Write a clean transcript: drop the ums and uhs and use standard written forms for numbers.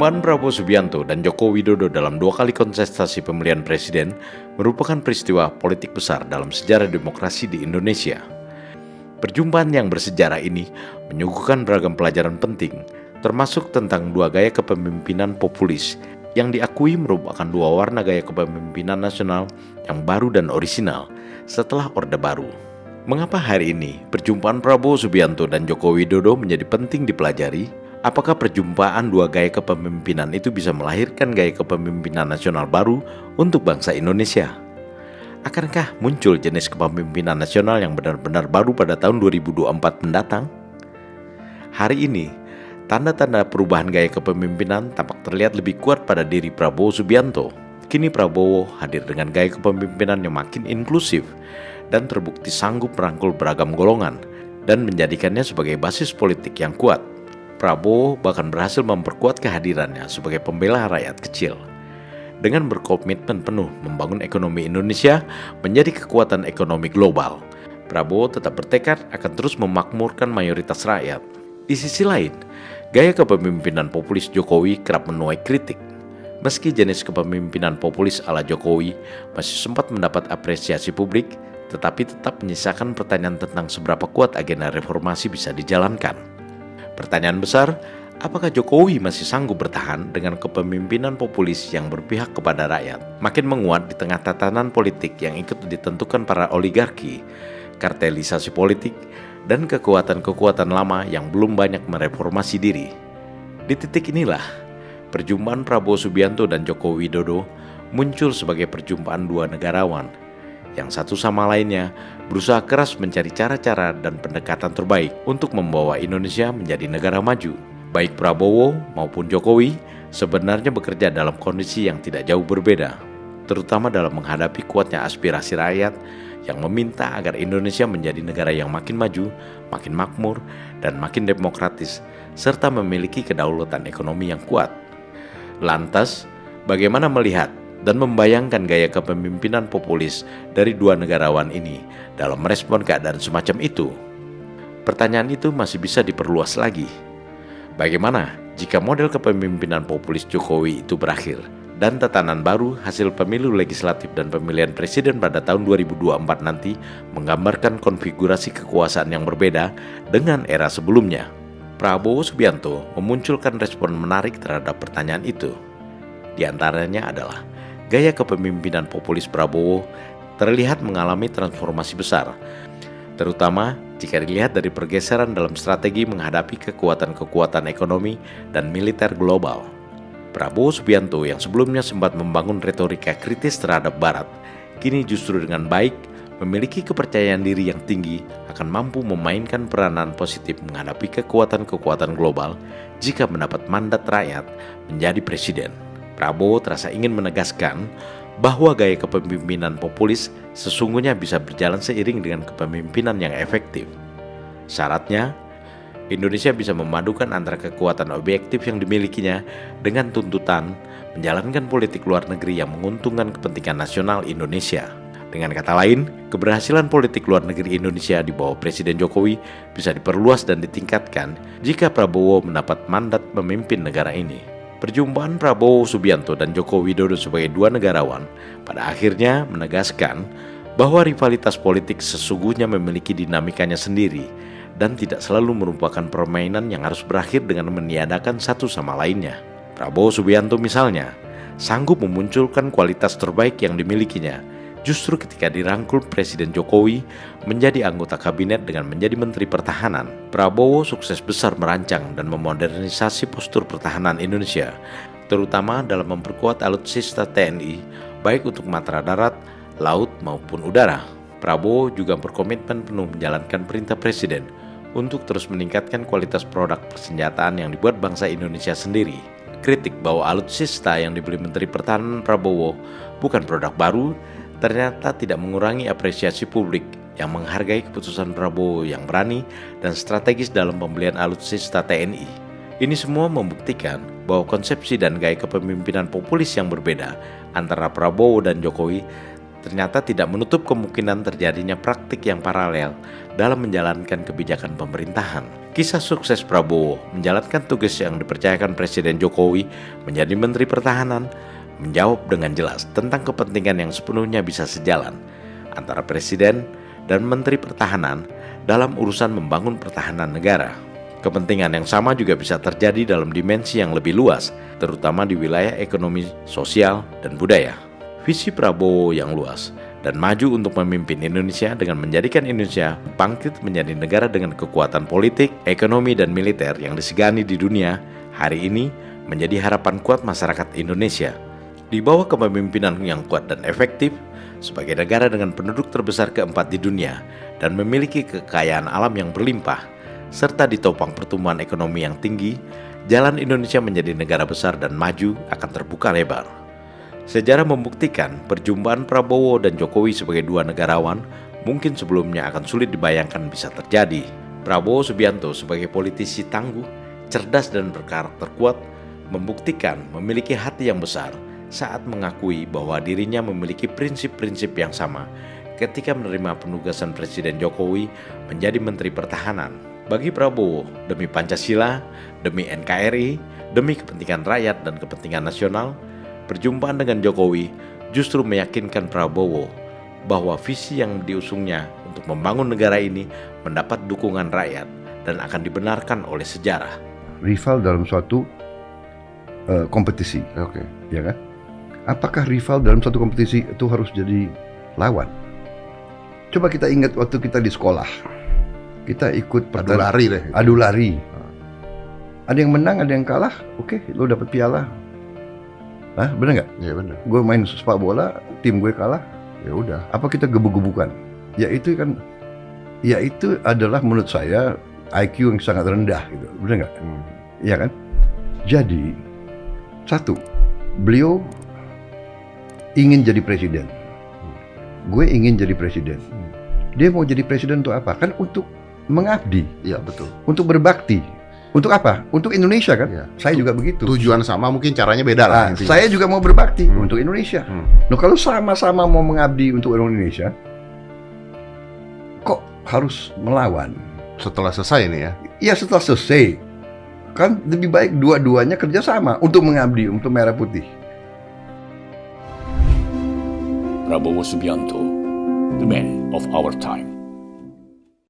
Perjumpaan Prabowo Subianto dan Joko Widodo dalam 2 kali kontestasi pemilihan presiden merupakan peristiwa politik besar dalam sejarah demokrasi di Indonesia. Perjumpaan yang bersejarah ini menyuguhkan beragam pelajaran penting, termasuk tentang 2 gaya kepemimpinan populis yang diakui merupakan 2 warna gaya kepemimpinan nasional yang baru dan orisinal setelah Orde Baru. Mengapa hari ini perjumpaan Prabowo Subianto dan Joko Widodo menjadi penting dipelajari? Apakah perjumpaan 2 gaya kepemimpinan itu bisa melahirkan gaya kepemimpinan nasional baru untuk bangsa Indonesia? Akankah muncul jenis kepemimpinan nasional yang benar-benar baru pada tahun 2024 mendatang? Hari ini, tanda-tanda perubahan gaya kepemimpinan tampak terlihat lebih kuat pada diri Prabowo Subianto. Kini Prabowo hadir dengan gaya kepemimpinan yang makin inklusif dan terbukti sanggup merangkul beragam golongan dan menjadikannya sebagai basis politik yang kuat. Prabowo bahkan berhasil memperkuat kehadirannya sebagai pembela rakyat kecil. Dengan berkomitmen penuh membangun ekonomi Indonesia menjadi kekuatan ekonomi global, Prabowo tetap bertekad akan terus memakmurkan mayoritas rakyat. Di sisi lain, gaya kepemimpinan populis Jokowi kerap menuai kritik. Meski jenis kepemimpinan populis ala Jokowi masih sempat mendapat apresiasi publik, tetapi tetap menyisakan pertanyaan tentang seberapa kuat agenda reformasi bisa dijalankan. Pertanyaan besar, apakah Jokowi masih sanggup bertahan dengan kepemimpinan populis yang berpihak kepada rakyat? Makin menguat di tengah tatanan politik yang ikut ditentukan para oligarki, kartelisasi politik, dan kekuatan-kekuatan lama yang belum banyak mereformasi diri. Di titik inilah, perjumpaan Prabowo Subianto dan Joko Widodo muncul sebagai perjumpaan 2 negarawan yang satu sama lainnya berusaha keras mencari cara-cara dan pendekatan terbaik untuk membawa Indonesia menjadi negara maju. Baik Prabowo maupun Jokowi sebenarnya bekerja dalam kondisi yang tidak jauh berbeda, terutama dalam menghadapi kuatnya aspirasi rakyat yang meminta agar Indonesia menjadi negara yang makin maju, makin makmur, dan makin demokratis, serta memiliki kedaulatan ekonomi yang kuat. Lantas, bagaimana melihat dan membayangkan gaya kepemimpinan populis dari 2 negarawan ini dalam merespon keadaan semacam itu? Pertanyaan itu masih bisa diperluas lagi. Bagaimana jika model kepemimpinan populis Jokowi itu berakhir dan tatanan baru hasil pemilu legislatif dan pemilihan presiden pada tahun 2024 nanti menggambarkan konfigurasi kekuasaan yang berbeda dengan era sebelumnya? Prabowo Subianto memunculkan respon menarik terhadap pertanyaan itu. Di antaranya adalah gaya kepemimpinan populis Prabowo terlihat mengalami transformasi besar, terutama jika dilihat dari pergeseran dalam strategi menghadapi kekuatan-kekuatan ekonomi dan militer global. Prabowo Subianto yang sebelumnya sempat membangun retorika kritis terhadap Barat, kini justru dengan baik memiliki kepercayaan diri yang tinggi akan mampu memainkan peranan positif menghadapi kekuatan-kekuatan global jika mendapat mandat rakyat menjadi presiden. Prabowo terasa ingin menegaskan bahwa gaya kepemimpinan populis sesungguhnya bisa berjalan seiring dengan kepemimpinan yang efektif. Syaratnya, Indonesia bisa memadukan antara kekuatan objektif yang dimilikinya dengan tuntutan menjalankan politik luar negeri yang menguntungkan kepentingan nasional Indonesia. Dengan kata lain, keberhasilan politik luar negeri Indonesia di bawah Presiden Jokowi bisa diperluas dan ditingkatkan jika Prabowo mendapat mandat memimpin negara ini. Perjumpaan Prabowo Subianto dan Joko Widodo sebagai 2 negarawan pada akhirnya menegaskan bahwa rivalitas politik sesungguhnya memiliki dinamikanya sendiri dan tidak selalu merupakan permainan yang harus berakhir dengan meniadakan satu sama lainnya. Prabowo Subianto misalnya sanggup memunculkan kualitas terbaik yang dimilikinya justru ketika dirangkul Presiden Jokowi menjadi anggota kabinet dengan menjadi Menteri Pertahanan. Prabowo sukses besar merancang dan memodernisasi postur pertahanan Indonesia, terutama dalam memperkuat alutsista TNI, baik untuk matra darat, laut maupun udara. Prabowo juga berkomitmen penuh menjalankan perintah Presiden untuk terus meningkatkan kualitas produk persenjataan yang dibuat bangsa Indonesia sendiri. Kritik bahwa alutsista yang dibeli Menteri Pertahanan Prabowo bukan produk baru ternyata tidak mengurangi apresiasi publik yang menghargai keputusan Prabowo yang berani dan strategis dalam pembelian alutsista TNI. Ini semua membuktikan bahwa konsepsi dan gaya kepemimpinan populis yang berbeda antara Prabowo dan Jokowi ternyata tidak menutup kemungkinan terjadinya praktik yang paralel dalam menjalankan kebijakan pemerintahan. Kisah sukses Prabowo menjalankan tugas yang dipercayakan Presiden Jokowi menjadi Menteri Pertahanan menjawab dengan jelas tentang kepentingan yang sepenuhnya bisa sejalan antara Presiden dan Menteri Pertahanan dalam urusan membangun pertahanan negara. Kepentingan yang sama juga bisa terjadi dalam dimensi yang lebih luas, terutama di wilayah ekonomi, sosial, dan budaya. Visi Prabowo yang luas dan maju untuk memimpin Indonesia dengan menjadikan Indonesia bangkit menjadi negara dengan kekuatan politik, ekonomi, dan militer yang disegani di dunia, hari ini menjadi harapan kuat masyarakat Indonesia. Di bawah kepemimpinan yang kuat dan efektif, sebagai negara dengan penduduk terbesar keempat di dunia dan memiliki kekayaan alam yang berlimpah, serta ditopang pertumbuhan ekonomi yang tinggi, jalan Indonesia menjadi negara besar dan maju akan terbuka lebar. Sejarah membuktikan perjumpaan Prabowo dan Jokowi sebagai dua negarawan mungkin sebelumnya akan sulit dibayangkan bisa terjadi. Prabowo Subianto sebagai politisi tangguh, cerdas dan berkarakter kuat membuktikan memiliki hati yang besar saat mengakui bahwa dirinya memiliki prinsip-prinsip yang sama ketika menerima penugasan Presiden Jokowi menjadi Menteri Pertahanan. Bagi Prabowo, demi Pancasila, demi NKRI, demi kepentingan rakyat dan kepentingan nasional, perjumpaan dengan Jokowi justru meyakinkan Prabowo bahwa visi yang diusungnya untuk membangun negara ini mendapat dukungan rakyat dan akan dibenarkan oleh sejarah. Rival dalam suatu kompetisi, ya kan? Apakah rival dalam suatu kompetisi itu harus jadi lawan? Coba kita ingat waktu kita di sekolah, kita ikut adu lari. Ada yang menang, ada yang kalah. Oke, lo dapat piala. Hah, bener nggak? Iya bener. Gue main sepak bola, tim gue kalah. Ya udah. Apa kita gebuk-gebukan? Ya itu adalah menurut saya IQ yang sangat rendah gitu. Bener nggak? Iya kan? Jadi satu, beliau ingin jadi presiden. Gue ingin jadi presiden. Dia mau jadi presiden untuk apa? Kan untuk mengabdi. Iya betul. Untuk berbakti. Untuk apa? Untuk Indonesia kan? Ya. Saya juga begitu. Tujuan sama, mungkin caranya beda lah. Saya juga mau berbakti untuk Indonesia. Nah, kalau sama-sama mau mengabdi untuk orang Indonesia, kok harus melawan? Setelah selesai ini ya? Iya, setelah selesai. Kan lebih baik dua-duanya kerjasama untuk mengabdi, untuk merah putih. Prabowo Subianto, the man of our time.